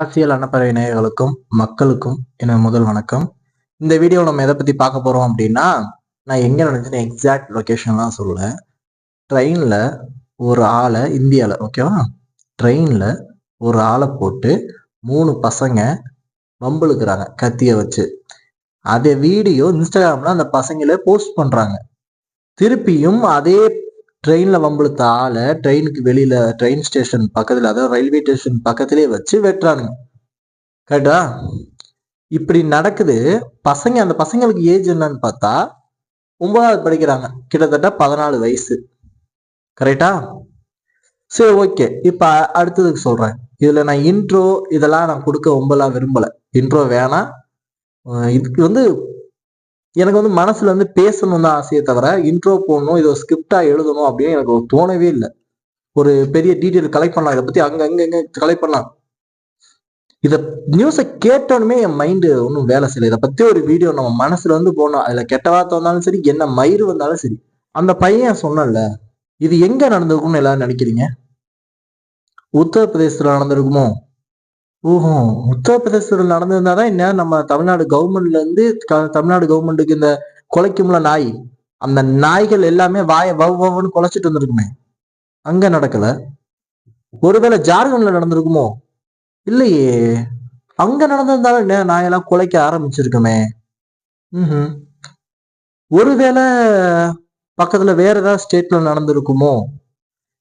அரசியல் அன்னப்பறவை நேயர்களுக்கும் மக்களுக்கும் என முதல் வணக்கம். இந்த வீடியோ நம்ம எதை பத்தி பார்க்க போறோம் அப்படின்னா, நான் எங்க நடந்துச்சுன்னு எக்ஸாக்ட் லொகேஷன்லாம் சொல்லல. ட்ரெயின்ல ஒரு ஆளை இந்தியால ஓகேவா? ட்ரெயின்ல ஒரு ஆளை போட்டு 3 பசங்க வம்பிழுக்கிறாங்க கத்திய வச்சு. அதே வீடியோ இன்ஸ்டாகிராம்ல அந்த பசங்களே போஸ்ட் பண்றாங்க. திருப்பியும் அதே ட்ரெயின்ல வம்பிழுத்த ஆளை ட்ரெயினுக்கு வெளியில ட்ரெயின் ஸ்டேஷன் பக்கத்துல, அதாவது ரயில்வே ஸ்டேஷன் பக்கத்திலேயே வச்சு வெட்டுறானுங்க. கரெக்டா? இப்படி நடக்குது. அந்த பசங்களுக்கு ஏஜ் என்னன்னு பார்த்தா 9வது படிக்கிறாங்க. கிட்டத்தட்ட 14 வயசு. கரெக்டா? சரி, ஓகே. இப்ப அடுத்ததுக்கு சொல்றேன். இதுல நான் இன்ட்ரோ இதெல்லாம் நான் கொடுக்க ரொம்பலாம் விரும்பல. இன்ட்ரோ வேணாம். இதுக்கு எனக்கு மனசுல பேசணும் தான் ஆசையே தவிர, இன்ட்ரோ போடணும், இதை ஸ்கிரிப்டா எழுதணும் அப்படின்னு எனக்கு தோணவே இல்லை. ஒரு பெரிய டீட்டெயில் கலெக்ட் பண்ணலாம். இதை பத்தி அங்க கலெக்ட் பண்ணலாம். இத நியூஸை கேட்டோனுமே என் மைண்டு ஒன்றும் வேலை செய்யல. இதை பத்தி ஒரு வீடியோ நம்ம மனசுல போனோம். அதுல கெட்ட வார்த்தை வந்தாலும் சரி, என்ன மயிறு வந்தாலும் சரி. அந்த பையன் சொன்னல, இது எங்க நடந்திருக்கும்னு எல்லாரும் நினைக்கிறீங்க? உத்தரப்பிரதேசத்துல நடந்திருக்குமோ? ஓஹோ, உத்தரப்பிரதேசத்துல நடந்திருந்தாதான் இந்நேரம் நம்ம தமிழ்நாடு கவர்மெண்ட்டுக்கு இந்த குலைக்கும்ல நாய், அந்த நாய்கள் எல்லாமே வாய வவ்வுன்னு குலைச்சிட்டு வந்திருக்குமே. அங்க நடக்கல. ஒருவேளை ஜார்க்கண்ட்ல நடந்திருக்குமோ? இல்லையே. அங்க நடந்திருந்தாலும் நாயெல்லாம் குலைக்க ஆரம்பிச்சிருக்குமே. ஒருவேளை பக்கத்துல வேற ஏதாவது ஸ்டேட்ல நடந்திருக்குமோ?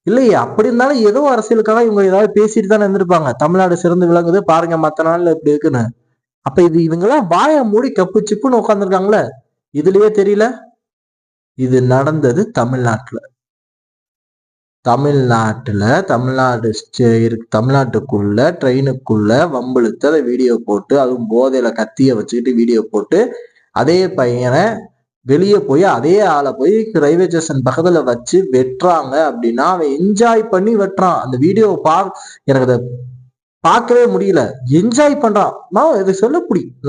இல்லையே. அப்படி இருந்தாலும் ஏதோ அரசியலுக்காக இவங்க ஏதாவது பேசிட்டு தானே இருந்திருப்பாங்க. தமிழ்நாடு சிறந்து விளங்குது பாருங்க, மத்த நாள்ல இப்படி இருக்குன்னு. அப்ப இது இவங்கெல்லாம் வாய மூடி கப்பு சிப்புன்னு உட்காந்துருக்காங்களே, இதுலயே தெரியல. இது நடந்தது தமிழ்நாட்டுல. தமிழ்நாட்டுக்குள்ள ட்ரெயினுக்குள்ள வம்பிழுத்து அதை வீடியோ போட்டு, அதுவும் போதையில கத்திய வச்சுக்கிட்டு வீடியோ போட்டு, அதே பையனை வெளியே போய் அதே ஆளை போய் ரயில்வே ஸ்டேஷன் பக்கத்துல வச்சு வெட்டுறாங்க அப்படின்னா, அவன் என்ஜாய் பண்ணி வெட்டுறான். அந்த வீடியோ எனக்கு அதை பார்க்கவே முடியல. என்ஜாய் பண்றான். நான் இதை சொல்ல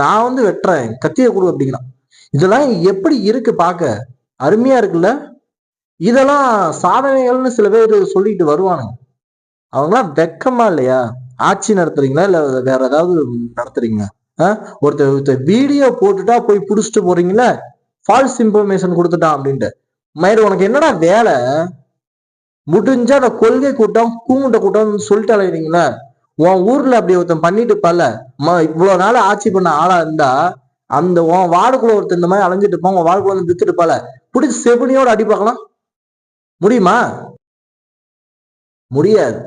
நான் வெட்டுறேன், கத்திய கொடு அப்படிங்கிறான். இதெல்லாம் எப்படி இருக்கு பார்க்க? அருமையா இருக்குல்ல? இதெல்லாம் சாதனைகள்னு சில பேர் சொல்லிட்டு வருவானுங்க. அவங்களாம் வெக்கமா இல்லையா? ஆட்சி நடத்துறீங்களா இல்ல வேற ஏதாவது நடத்துறீங்களா? ஒருத்தர் வீடியோ போட்டுட்டா போய் புடிச்சிட்டு போறீங்களா? ஃபால்ஸ் இன்ஃபர்மேஷன் கொடுத்துட்டான் அப்படின்ட்டு. மயிறு, உனக்கு என்னடா வேலை? முடிஞ்சா அந்த கொள்கை கூட்டம் கூமுட்ட கூட்டம் சொல்லிட்டு அலைறீங்களா? உன் ஊர்ல அப்படி ஒருத்தன் பண்ணிட்டு பல இவ்வளவு நாள் ஆட்சி பண்ண ஆளா இருந்தா, அந்த உன் வார்டுக்குள்ள ஒருத்தர் இந்த மாதிரி அலைஞ்சிட்டு இருப்பான், உன் வார்டுக்குள்ள வித்துட்டு பல பிடிச்சி செவனியோட அடி பார்க்கலாம். முடியுமா? முடியாது.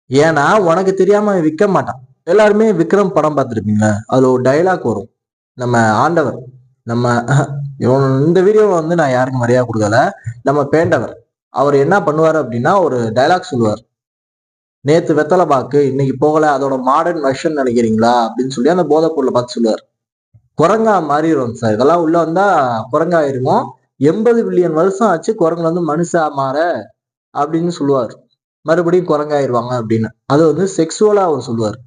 ஏன்னா உனக்கு தெரியாம விற்க மாட்டான். எல்லாருமே விக்ரம் படம் பார்த்துருப்பீங்களா? அதுல ஒரு டைலாக் வரும். நம்ம ஆண்டவர், நம்ம இந்த வீடியோவை நான் யாருக்கும் மரியாதை கொடுக்கல. நம்ம பேண்டவர் அவர் என்ன பண்ணுவாரு அப்படின்னா, ஒரு டைலாக் சொல்லுவார். நேத்து வெத்தலை பாக்கு இன்னைக்கு போகல, அதோட மாடர்ன் வெர்ஷன் நினைக்கிறீங்களா அப்படின்னு சொல்லி அந்த போதை பொருளை பார்த்து சொல்லுவார். குரங்கா மாறிடும் சார், இதெல்லாம் உள்ள வந்தா குரங்காயிருமோ. 80 பில்லியன் வருஷம் ஆச்சு குரங்குல மனுஷா மாற அப்படின்னு சொல்லுவார். மறுபடியும் குரங்காயிருவாங்க அப்படின்னு. அது செக்ஸுவலா அவர் சொல்லுவார்.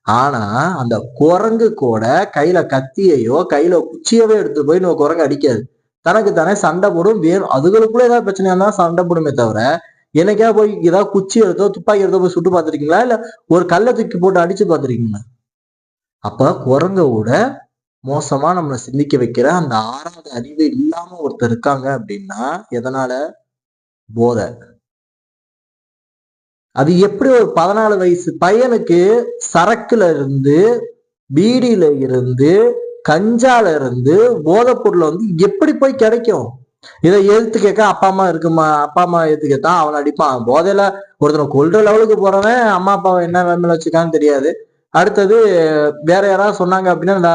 ஆனா அந்த குரங்கு கூட கையில கத்தியையோ கையில குச்சியவே எடுத்து போய் நம்ம குரங்கு அடிக்காது. தனக்கு தானே சண்டை போடும். வேணும் அதுகளுக்குள்ள ஏதாவது பிரச்சனையா இருந்தா சண்டை போடுமே தவிர, என்னைக்கா போய் ஏதாவது குச்சி எடுத்தோ துப்பாக்கி எடுத்தோ போய் சுட்டு பார்த்துருக்கீங்களா? இல்ல ஒரு கல்லை தூக்கி போட்டு அடிச்சு பார்த்துருக்கீங்களா? அப்ப குரங்கோட மோசமா நம்மளை சிந்திக்க வைக்கிற அந்த 6வது அறிவு இல்லாம ஒருத்தர் இருக்காங்க அப்படின்னா எதனால? போதை. அது எப்படி ஒரு 14 வயசு பையனுக்கு சரக்குல இருந்து, பீடியில இருந்து, கஞ்சால இருந்து போதைப் பொருள் எப்படி போய் கிடைக்கும்? இதை எதிர்த்து கேட்க அப்பா அம்மா எடுத்து கேட்டா அவன் அடிப்பான். போதையில ஒருத்தனை கொல்ற லெவலுக்கு போறவன் அம்மா அப்பாவை என்ன வேலையில வச்சுக்கான்னு தெரியாது. அடுத்தது வேற யாராவது சொன்னாங்க அப்படின்னா,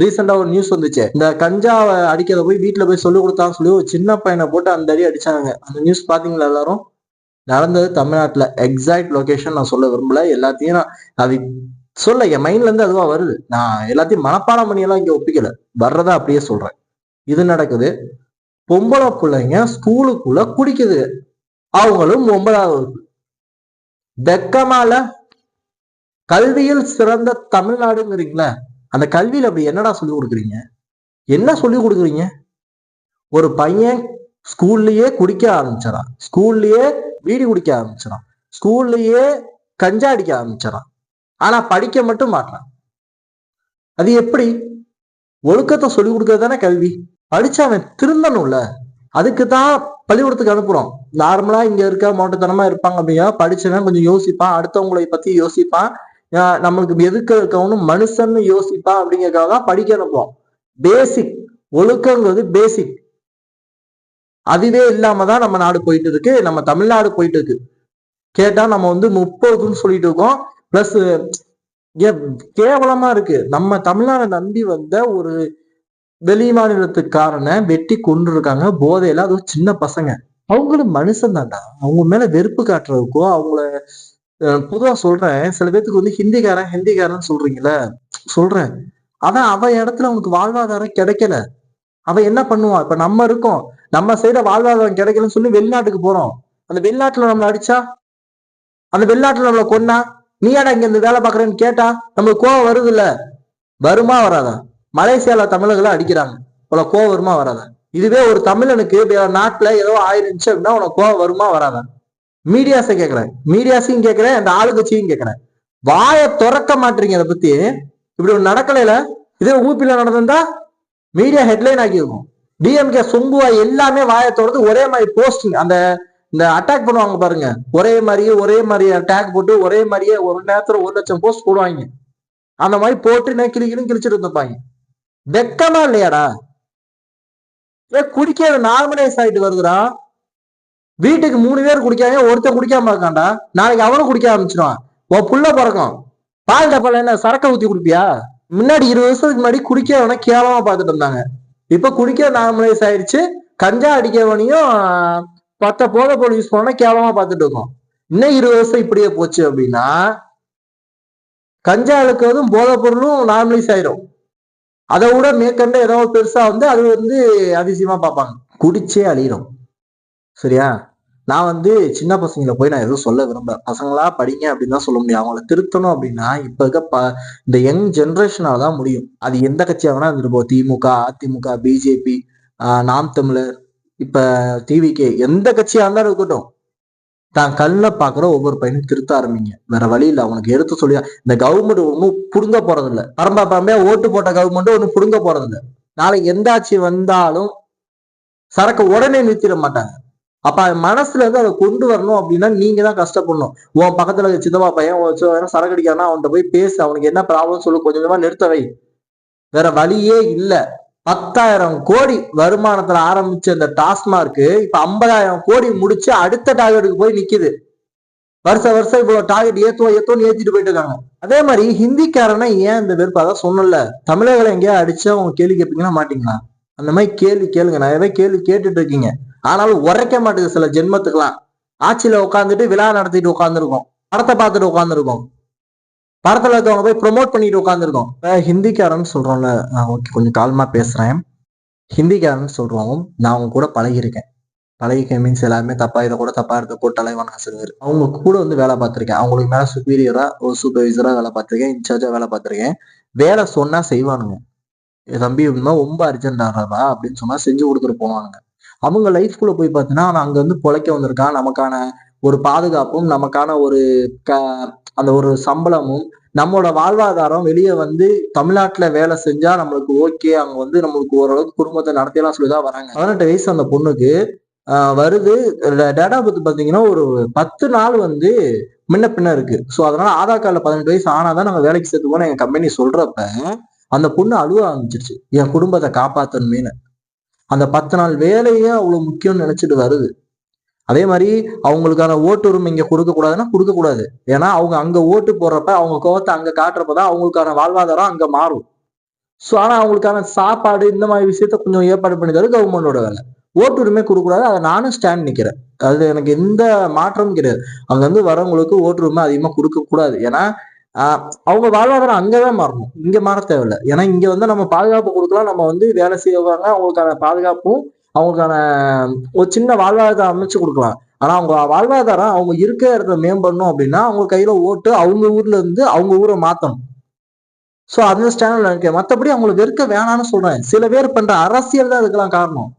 ரீசெண்டா ஒரு நியூஸ் வந்துச்சு. இந்த கஞ்சாவை அடிக்கிறத போய் வீட்டுல போய் சொல்லி கொடுத்தான்னு சொல்லி ஒரு சின்ன பையனை போட்டு அந்த அடி அடிச்சாங்க. அந்த நியூஸ் பாத்தீங்களா எல்லாரும்? நடந்தது தமிழ்நாட்டுல. எக்ஸாக்ட் லொகேஷன் நான் சொல்ல விரும்பல. எல்லாத்தையும் நான் அது சொல்ல என் மைண்ட்ல இருந்து அதுவா வருது. நான் எல்லாத்தையும் மனப்பாடம் பண்ணியெல்லாம் இங்க ஒப்பிக்கல. வர்றதா அப்படியே சொல்றேன். இது நடக்குது. பொம்பளை பிள்ளைங்க ஸ்கூலுக்குள்ள குடிக்குது. அவங்களும் 9வது வகுப்பு. வெக்கமால? கல்வியில் சிறந்த தமிழ்நாடுங்கிறீங்களா? அந்த கல்வியில அப்படி என்னடா சொல்லி கொடுக்குறீங்க? என்ன சொல்லி கொடுக்குறீங்க? ஒரு பையன் ஸ்கூல்லயே குடிக்க ஆரம்பிச்சிடான், ஸ்கூல்லயே பீடி குடிக்க ஆரம்பிச்சிடான், ஸ்கூல்லயே கஞ்சா அடிக்க ஆரம்பிச்சிடான். ஆனா படிக்க மட்டும் மாட்டான். அது எப்படி? ஒழுக்கத்தை சொல்லிக் கொடுக்கறது தானே கல்வி. படிச்சு அவன் திருந்தணும்ல. அதுக்குதான் பள்ளிக்கூடத்துக்கு அனுப்புறோம். நார்மலா இங்க இருக்க மோட்டத்தனமா இருப்பாங்க அப்படின்னா படிச்சவன் கொஞ்சம் யோசிப்பான், அடுத்தவங்களை பத்தி யோசிப்பான், நம்மளுக்கு எதுக்க இருக்கவனும் மனுஷன்னு யோசிப்பான் அப்படிங்கறதுக்காக தான் படிக்க அனுப்புவோம். பேசிக் ஒழுக்கங்கிறது பேசிக். அதுவே இல்லாம தான் நம்ம நாடு போயிட்டு இருக்கு, நம்ம தமிழ்நாடு போயிட்டு இருக்கு. கேட்டா நம்ம வந்து முற்போக்குன்னு சொல்லிட்டு இருக்கோம். பிளஸ் கேவலமா இருக்கு. நம்ம தமிழ்நாடு நம்பி வந்த ஒரு வெளி மாநிலத்துக்காரனை வெட்டி கொண்டு இருக்காங்க போதையில, அதுவும் சின்ன பசங்க. அவங்களும் மனுஷன் தான்டா. அவங்க மேல வெறுப்பு காட்டுறதுக்கோ அவங்கள பொதுவா சொல்றேன், சில பேத்துக்கு வந்து ஹிந்திக்காரன் ஹிந்திக்காரன் சொல்றீங்கல்ல, சொல்றேன். ஆனா அவன் இடத்துல அவனுக்கு வாழ்வாதாரம் கிடைக்கல. அவன் என்ன பண்ணுவான்? இப்ப நம்ம இருக்கோம், நம்ம சைட வாழ்வாதாரம் கிடைக்கலன்னு சொல்லி வெளிநாட்டுக்கு போறோம். அந்த வெளிநாட்டுல நம்மள அடிச்சா, அந்த வெளிநாட்டுல நம்மள கொன்னா, நீ ஏடா இங்க இந்த வேலை பாக்குறேன்னு கேட்டா நம்மளுக்கு கோவம் வருது இல்ல? வருமா வராதா? மலேசியால தமிழர்களை அடிக்கிறாங்க, உனக்கு கோவம் வருமா வராதா? இதுவே ஒரு தமிழனுக்கு நாட்டுல ஏதோ ஆயிருந்துச்சு அப்படின்னா உனக்கு கோவம் வருமா வராதா? மீடியாஸை கேட்கிறேன், மீடியாஸையும் கேட்கிறேன், அந்த ஆளுங்கட்சியும் கேட்கிறேன். வாயை திறக்க மாட்டீங்க. அதை பத்தி இப்படி ஒரு நடக்கல. இதே ஊபில நடந்திருந்தா மீடியா ஹெட்லைன் ஆக்கியிருக்கும். டிஎம்கே சொங்குவா எல்லாமே வாயை திறந்து ஒரே மாதிரி போஸ்டிங், அந்த இந்த அட்டாக் பண்ணுவாங்க பாருங்க, ஒரே மாதிரி அட்டாக் போட்டு ஒரே மாதிரியே ஒரு நேரத்துல 1,00,000 போஸ்ட் போடுவாங்க. அந்த மாதிரி போட்டு கிழிச்சிட்டு இருப்பாங்க. வெக்கமா இல்லையாடா? குடிக்க நார்மலைஸ் ஆயிட்டு வருதுடா. வீட்டுக்கு 3 பேர் குடிக்காங்க, ஒருத்தன் குடிக்காம இருக்கான்டா. நாளைக்கு அவனும் குடிக்க ஆரம்பிச்சிருவான். உன் புள்ள பிறக்கும், பால் டப்பால என்ன சரக்க ஊத்தி குடிப்பியா? முன்னாடி 20 வருஷத்துக்கு முன்னாடி குடிக்கவன கேவலமா பார்த்துட்டு இருந்தாங்க. இப்ப குடிக்க நார்மலைஸ் ஆயிடுச்சு. கஞ்சா அடிக்கவனையும் போதை பொருள் யூஸ் பண்ண கேவலமா பார்த்துட்டு இருக்கோம். இன்னும் 20 வருஷம் இப்படியே போச்சு அப்படின்னா கஞ்சா இழுக்கிறதும் போதை பொருளும் நார்மலைஸ் ஆயிடும். அதை விட மேற்கண்ட ஏதாவது பெருசா வந்து அது வந்து அதிசயமா பார்ப்பாங்க. குடிச்சே அழியிடும். சரியா? நான் வந்து சின்ன பசங்களை போய் நான் எதுவும் சொல்ல விரும்பல. பசங்களா படிங்க அப்படின்னு தான் சொல்ல முடியும். அவங்கள திருத்தணும் அப்படின்னா இப்ப இருக்க இந்த யங் ஜென்ரேஷனால தான் முடியும். அது எந்த கட்சியா வேணா இருந்துட்டு, திமுக, அதிமுக, பிஜேபி, நாம் தமிழர், இப்ப டிவிகே, எந்த கட்சியா இருந்தாலும் இருக்கட்டும், தான் கல்ல பாக்குற ஒவ்வொரு பையனும் திருத்த ஆரம்பிங்க. வேற வழி இல்ல. அவனுக்கு எடுத்து சொல்லி இந்த கவர்மெண்ட் ஒன்னும் புடுங்க போறது இல்ல. பரம்பரையா ஓட்டு போட்ட கவர்மெண்ட் ஒன்னும் புடுங்க போறது இல்ல. நாளைக்கு எந்த ஆட்சி வந்தாலும் சரக்கு உடனே நிறுத்திட மாட்டாங்க. அப்ப மனசுல இருந்து அதை கொண்டு வரணும் அப்படின்னா நீங்க தான் கஷ்டப்படணும். உன் பக்கத்துல சித்தப்பா பையன் சரக்கு அடிக்கானா அவன்கிட்ட போய் பேசு, அவனுக்கு என்ன ப்ராப்ளம் சொல்லு, கொஞ்சம் கொஞ்சமா நிறுத்த வை. வேற வழியே இல்ல. 10,000 கோடி வருமானத்துல ஆரம்பிச்ச இந்த டாஸ்மார்க் இப்ப 50,000 கோடி முடிச்சு அடுத்த டார்கெட்டுக்கு போய் நிக்குது. வருஷம் இவ்வளவு டார்கெட் ஏத்தோன்னு ஏத்திட்டு போயிட்டு இருக்காங்க. அதே மாதிரி ஹிந்திக்காரனா ஏன் இந்த வெறுப்பு? அதான் சொன்னல, தமிழர்களை எங்கேயா அடிச்சா அவங்க கேள்வி கேட்பீங்கன்னா மாட்டீங்களா? அந்த மாதிரி கேள்வி கேளுங்க. நிறையவே கேள்வி கேட்டுட்டு இருக்கீங்க, ஆனாலும் உரைக்க மாட்டேங்குது. சில ஜென்மத்துக்கெல்லாம் ஆட்சியில உட்காந்துட்டு விழா நடத்திட்டு உட்காந்துருக்கோம், படத்தை பார்த்துட்டு உட்காந்துருக்கோம், படத்துல இருக்கவங்க போய் ப்ரொமோட் பண்ணிட்டு உட்காந்துருக்கோம். ஹிந்திக்காரன் சொல்றோம்ல, ஓகே கொஞ்சம் கால்மா பேசுறேன். ஹிந்திக்காரன் சொல்றோம், நான் அவங்க கூட பழகிருக்கேன். பழகிருக்கேன் மீன்ஸ் எல்லாருமே தப்பா இதை கூட தப்பா எடுத்து போட்டு தலைவான ஆசிரியர். அவங்க கூட வந்து வேலை பார்த்திருக்கேன். அவங்களுக்கு மேல சுப்பீரியரா ஒரு சூப்பர்வைசரா வேலை பார்த்திருக்கேன், இன்சார்ஜா வேலை பார்த்திருக்கேன். வேலை சொன்னா செய்வானுங்க. தம்பி ரொம்ப அர்ஜென்ட் ஆடுறா அப்படின்னு சொன்னா செஞ்சு கொடுத்துட்டு போவானுங்க. அவங்க லைஃப்குள்ள போய் பார்த்தீங்கன்னா அங்க வந்து பொழைக்க வந்திருக்கான், நமக்கான ஒரு பாதுகாப்பும் நமக்கான ஒரு அந்த ஒரு சம்பளமும் நம்மளோட வாழ்வாதாரம் வெளியே வந்து தமிழ்நாட்டுல வேலை செஞ்சா நம்மளுக்கு ஓகே, அங்க வந்து நம்மளுக்கு ஓரளவுக்கு குடும்பத்தை நடத்தியெல்லாம் சொல்லிதான் வராங்க. 18 வயசு அந்த பொண்ணுக்கு வருது. டேட் ஆஃப் பர்த் பாத்தீங்கன்னா ஒரு 10 நாள் வந்து முன்ன பின்ன இருக்கு. சோ அதனால ஆதார் கார்டுல 18 வயசு ஆனாதான் நம்ம வேலைக்கு சேர்த்துக்கோன்னு எங்க கம்பெனி சொல்றப்ப அந்த பொண்ணு அழுவ ஆரம்பிச்சிருச்சு, என் குடும்பத்தை காப்பாத்தணுமேனு. அந்த 10 நாள் வேலையே அவ்வளவு முக்கியம்னு நினைச்சிட்டு வருது. அதே மாதிரி அவங்களுக்கான ஓட்டு உரிமை இங்க கொடுக்க கூடாதுன்னா கொடுக்க கூடாது. ஏன்னா அவங்க அங்க ஓட்டு போடுறப்ப அவங்க கோவத்தை அங்க காட்டுறப்பதான் அவங்களுக்கான வாழ்வாதாரம் அங்க மாறும். சோ ஆனா அவங்களுக்கான சாப்பாடு இந்த மாதிரி விஷயத்த கொஞ்சம் ஏற்பாடு பண்ணி தருது கவர்மெண்டோட வேலை. ஓட்டு உரிமை கொடுக்க கூடாது, அதை நானும் ஸ்டாண்ட் நிக்கிறேன். அது எனக்கு எந்த மாற்றமும் கிடையாது. அங்க இருந்து வரவங்களுக்கு ஓட்டு உரிமை அதிகமா கொடுக்க கூடாது. ஏன்னா அவங்க வாழ்வாதாரம் அங்கதான் மாறணும், இங்க மாற தேவையில்லை. ஏன்னா இங்க வந்து நம்ம பாதுகாப்பு கொடுக்கலாம், நம்ம வந்து வேலை செய்வாங்க, அவங்களுக்கான பாதுகாப்பும் அவங்களுக்கான ஒரு சின்ன வாழ்வாதாரம் அமைச்சு கொடுக்கலாம். ஆனா அவங்க வாழ்வாதாரம் அவங்க இருக்க இடத்துல மேம்படணும் அப்படின்னா அவங்க கையில ஓட்டு அவங்க ஊர்ல இருந்து அவங்க ஊரை மாத்தணும். சோ அந்த ஸ்டாண்டர்ட்ல இருக்கேன். மத்தபடி அவங்களை வெறுக்க வேணாம்னு சொல்றேன். சில பேர் பண்ற அரசியல் தான் இதுக்கெல்லாம் காரணம்.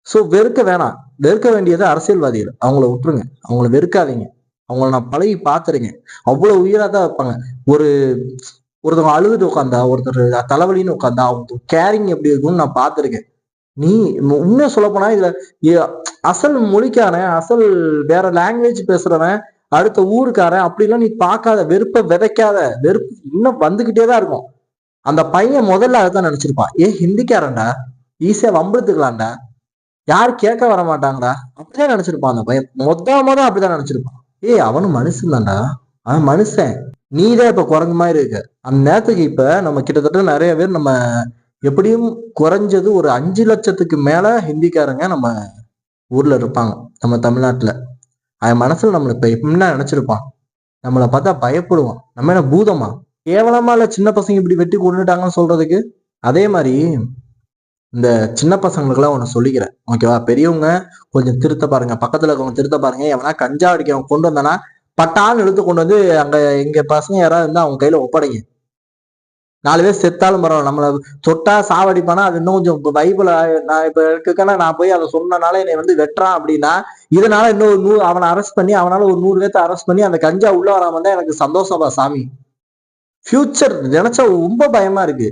சோ வெறுக்க வேணாம். வெறுக்க வேண்டியது அரசியல்வாதிகள். அவங்கள விட்டுருங்க, அவங்கள வெறுக்காதீங்க. அவங்கள நான் பழகி பார்த்துருக்கேன். அவ்வளவு உயிரா தான் இருப்பாங்க. ஒரு ஒருத்தவங்க அழுதுட்டு உட்காந்தா, ஒருத்தர் தலைவலின்னு உட்காந்தா, அவங்க கேரிங் எப்படி இருக்கும்னு நான் பார்த்துருக்கேன். நீ உண்மையா சொல்லப் போனா இதுல எ- அசல் மொழிக்காரன், அசல் வேற லாங்குவேஜ் பேசுறவன், அடுத்த ஊருக்காரன் அப்படிலாம் நீ பார்க்காத, வெறுப்ப விதைக்காத, வெறுப்பு இன்னும் வந்துகிட்டே தான் இருக்கும். அந்த பையன் முதல்ல அதான் நினைச்சிருப்பான், ஹிந்திக்காரன்டா, ஈஸியா வம்பிழுத்துக்கலாம்டா, யாரும் கேட்க வர மாட்டாங்கடா, அப்படிதான் நினைச்சிருப்பான் அந்த பையன். மொத அப்படிதான் நினைச்சிருப்பான். அவனும் மனுஷன் தான்டா, அவன் மனுஷன், நீதான் இப்ப குரங்கு மாதிரி இருக்க. அந்த நேரத்துக்கு இப்ப நம்ம கிட்டத்தட்ட நிறைய பேர் நம்ம எப்படியும் குறைஞ்சது ஒரு 5 லட்சத்துக்கு மேல ஹிந்திக்காரங்க நம்ம ஊர்ல இருப்பாங்க, நம்ம தமிழ்நாட்டுல. அவன் மனசுல நம்மள இப்ப எப்படின்னா நினைச்சிருப்பான், நம்மளை பார்த்தா பயப்படுவான். நம்ம என்ன பூதமா? கேவலமா இல்ல சின்ன பசங்க இப்படி வெட்டி கொண்டுட்டாங்கன்னு சொல்றதுக்கு? அதே மாதிரி இந்த சின்ன பசங்களுக்குலாம் ஒண்ணு சொல்லிக்கிறேன், ஓகேவா? பெரியவங்க கொஞ்சம் திருத்த பாருங்க, பக்கத்துல இருக்கவங்க திருத்த பாருங்க. எவனா கஞ்சா அடிக்கிறவன் கொண்டு வந்தானா பட்டான்னு இழுத்து கொண்டு வந்து அங்க எங்க பசங்க யாராவது இருந்தா அவங்க கையில ஒப்படைங்க. 4 பேர் செத்தாலும் பரவாயில்ல, நம்மள தொட்டா சாவடிப்பானா அது இன்னும் கொஞ்சம் பைபிள். நான் இப்ப இருக்கேன்னா நான் போய் அதை சொன்னனால என்னை வந்து வெட்டுறான் அப்படின்னா, இதனால இன்னும் அவனை அரெஸ்ட் பண்ணி அவனால ஒரு 100 பேர்த்த அரெஸ்ட் பண்ணி அந்த கஞ்சா உள்ள வராம இருந்தா எனக்கு சந்தோஷமா சாமி. ஃபியூச்சர் நினைச்சா ரொம்ப பயமா இருக்கு.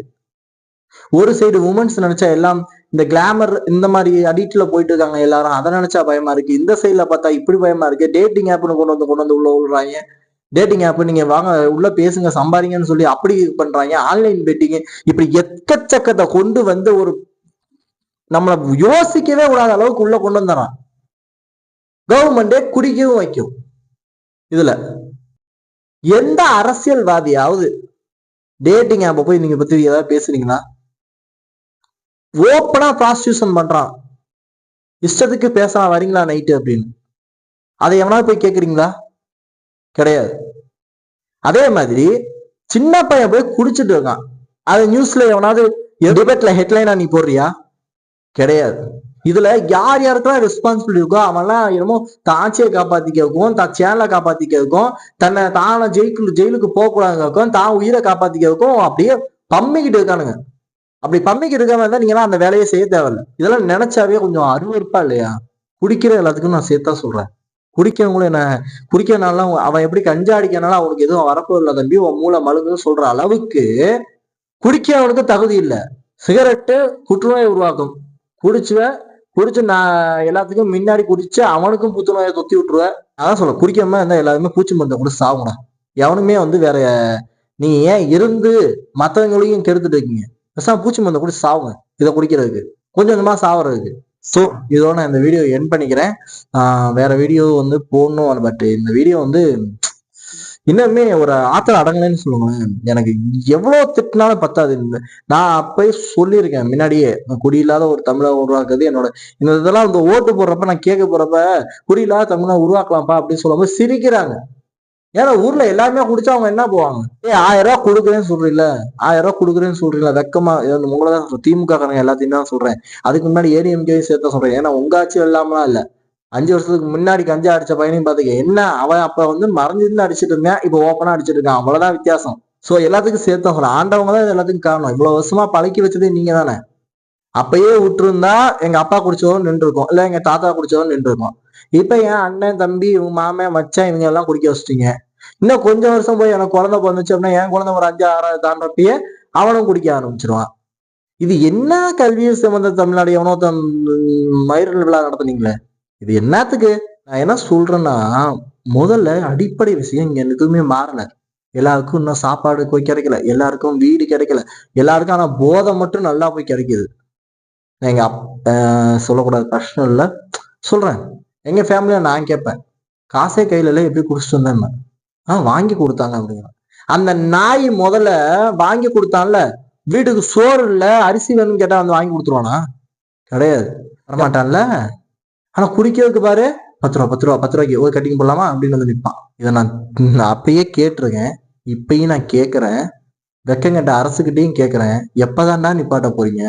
ஒரு சைடு உமன்ஸ் நினைச்சா எல்லாம் இந்த கிளாமர் இந்த மாதிரி அடிக்ட்ல போயிட்டு இருக்காங்க எல்லாரும், அதை நினைச்சா பயமா இருக்கு. இந்த சைட்ல பார்த்தா இப்படி பயமா இருக்கு. டேட்டிங் ஆப்னு கொண்டு வந்து உள்ள விடுறாங்க. டேட்டிங் ஆப் நீங்க வாங்க உள்ள பேசுங்க சம்பாதிங்கன்னு சொல்லி அப்படி பண்றாங்க. ஆன்லைன் பெட்டிங், இப்படி எக்கச்சக்கத்தை கொண்டு வந்து ஒரு நம்மள யோசிக்கவே கூடாத அளவுக்கு உள்ள கொண்டு வந்துறான். கவர்மெண்டே குடிக்கவும் வைக்கும். இதுல எந்த அரசியல்வாதியாவது டேட்டிங் ஆப்ப போய் நீங்க பத்தி ஏதாவது பேசுறீங்களா? ஓப்பனா ப்ராஸ்டியூஷன் பண்றான், இஷ்டத்துக்கு பேசலாம் வரீங்களா நைட்டு அப்படின்னு. அதை எவனாவது போய் கேக்குறீங்களா? கிடையாது. அதே மாதிரி சின்ன பையன் போய் குடிச்சிட்டு இருக்கான், அது நியூஸ்ல எவனாவது டிபேட்ல ஹெட்லைனா நீ போடுறியா? கிடையாது. இதுல யார் யாருக்கெல்லாம் ரெஸ்பான்சிபிலிட்டி இருக்கோ அவன்லாம் என்னமோ தாட்சியை காப்பாத்திக்கிறதுக்கும், தான் சேனலை காப்பாத்திக்கிறதுக்கும், தன்னை தான ஜெயிலுக்கு போக கூடாதுக்கும், தான் உயிரை காப்பாத்திக்கிறதுக்கும் அப்படியே பம்மிக்கிட்டு இருக்கானுங்க. அப்படி பம்மிக்கிட்டு இருக்காம இருந்தா நீங்க அந்த வேலையை செய்ய தேவையில்லை. இதெல்லாம் நினைச்சாவே கொஞ்சம் அருவருப்பா இல்லையா? குடிக்கிற எல்லாத்துக்கும் நான் சேர்த்தா சொல்றேன். குடிக்கிறவங்களும் என்ன, குடிக்கிறனால அவன் எப்படி கஞ்சா அடிக்கிறனால அவனுக்கு எதுவும் வரப்போ இல்லை தம்பி, உன் மூளை மழுங்குன்னு சொல்ற அளவுக்கு குடிக்கிறவனுக்கு தகுதி இல்லை. சிகரெட்டு புற்றுநோயை உருவாக்கும். குடிச்சு நான் எல்லாத்துக்கும் முன்னாடி குடிச்சு அவனுக்கும் புத்துநோயை தொத்தி விட்டுருவேன். அதான் சொல்ல, குடிக்காம இருந்தா எல்லாருமே பூச்சி மருந்தை கூட சாகும்டா. எவனுமே வந்து வேற, நீ ஏன் இருந்து மற்றவங்களையும் கெடுத்துட்டு இருக்கீங்க? பூச்சி மருந்தை கூட சாவுங்க, இதை குடிக்கிறதுக்கு, கொஞ்சம் கொஞ்சமா சாவறதுக்கு. ஸோ இதோட நான் இந்த வீடியோ என் பண்ணிக்கிறேன். வேற வீடியோ வந்து போடணும், பட் இந்த வீடியோ வந்து இன்னுமே ஒரு ஆத்தர் அடங்கலைன்னு சொல்லுங்களேன். எனக்கு எவ்வளவு திட்டினாலும் பத்தாது. நான் அப்பயே சொல்லியிருக்கேன் முன்னாடியே, குடியில்லாத ஒரு தமிழை உருவாக்குறது என்னோட இந்த இதெல்லாம் இந்த ஓட்டு போடுறப்ப நான் கேட்க போறப்ப குடியில்லாத தமிழை உருவாக்கலாம்ப்பா அப்படின்னு சொல்லும்போது சிரிக்கிறாங்க. ஏன்னா ஊர்ல எல்லாருமே குடிச்சா அவங்க என்ன போவாங்க? 1000 ரூபாய் கொடுக்குறேன்னு சொல்றீங்களா? 1000 ரூபாய் கொடுக்குறேன்னு சொல்றீங்களா? வெக்கமா? உங்களை தான் சொல்றேன், திமுக காரங்க எல்லாத்தையும் தான் சொல்றேன். அதுக்கு முன்னாடி ஏடிஎம்கே சேர்த்த சொல்றேன். ஏன்னா உங்க ஆட்சி இல்லாமலாம் இல்ல, 5 வருஷத்துக்கு முன்னாடி கஞ்சா அடிச்ச பையனையும் பாத்துக்க, என்ன அவன் அப்ப வந்து மறைஞ்சிருந்து அடிச்சிட்டு இருந்தேன், இப்ப ஓப்பனா அடிச்சிட்டு இருக்கான், அவ்வளவுதான் வித்தியாசம். சோ எல்லாத்துக்கும் சேர்த்து சொல்றேன், ஆண்டவங்க தான் எல்லாத்துக்கும் காரணம். இவ்வளவு வருஷமா பழக்கி வச்சதே நீங்க தானே. அப்பயே விட்டுருந்தா எங்க அப்பா குடிச்சவரும் நின்று இருக்கும், இல்ல எங்க தாத்தா குடிச்சவரும் நின்று இருக்கும். இப்ப என் அண்ணன் தம்பி இவங்க மாமன் மச்சான் இவங்க எல்லாம் குடிக்க வச்சுட்டீங்க. இன்னும் கொஞ்சம் வருஷம் போய் எனக்கு குழந்தை பிறந்துச்சு அப்படின்னா என் குழந்தை ஒரு 5 6 தாண்டப்பயே அவனும் குடிக்க ஆரம்பிச்சிருவான். இது என்ன கல்வியை சம்பந்த தமிழ்நாடு எவனோ மயிரில் விழா நடத்துனீங்களே, இது என்னத்துக்கு? நான் என்ன சொல்றேன்னா, முதல்ல அடிப்படை விஷயம் இங்க எதுவுமே மாறல. எல்லாருக்கும் இன்னும் சாப்பாடு போய் கிடைக்கல, எல்லாருக்கும் வீடு கிடைக்கல, எல்லாருக்கும் ஆனா போதை மட்டும் நல்லா போய் கிடைக்குது. எங்க சொல்லக்கூடாது, கஷ்டம் இல்ல சொல்றேன். எங்க ஃபேமிலியா நான் கேட்பேன், காசே கையில இல்ல எப்படி குடிச்சிட்டு வந்தேன்? வாங்கி கொடுத்தாங்க அப்படிங்கிற. அந்த நாய் முதல்ல வாங்கி கொடுத்தான்ல, வீட்டுக்கு சோறு இல்ல அரிசி வேணும்னு கேட்டா வந்து வாங்கி கொடுத்துருவானா? கிடையாது, வரமாட்டான்ல. ஆனா குடிக்கிறதுக்கு பாரு, 10 ரூபாய்க்கு ஒரு கட்டிங் போடலாமா அப்படின்னு வந்து நிற்பான். இதை நான் அப்பயே கேட்டிருக்கேன், இப்பயும் நான் கேட்கிறேன், வெக்கங்கட்ட அரசுகிட்டையும் கேட்கிறேன், எப்பதான்டா நிப்பாட்ட போறீங்க?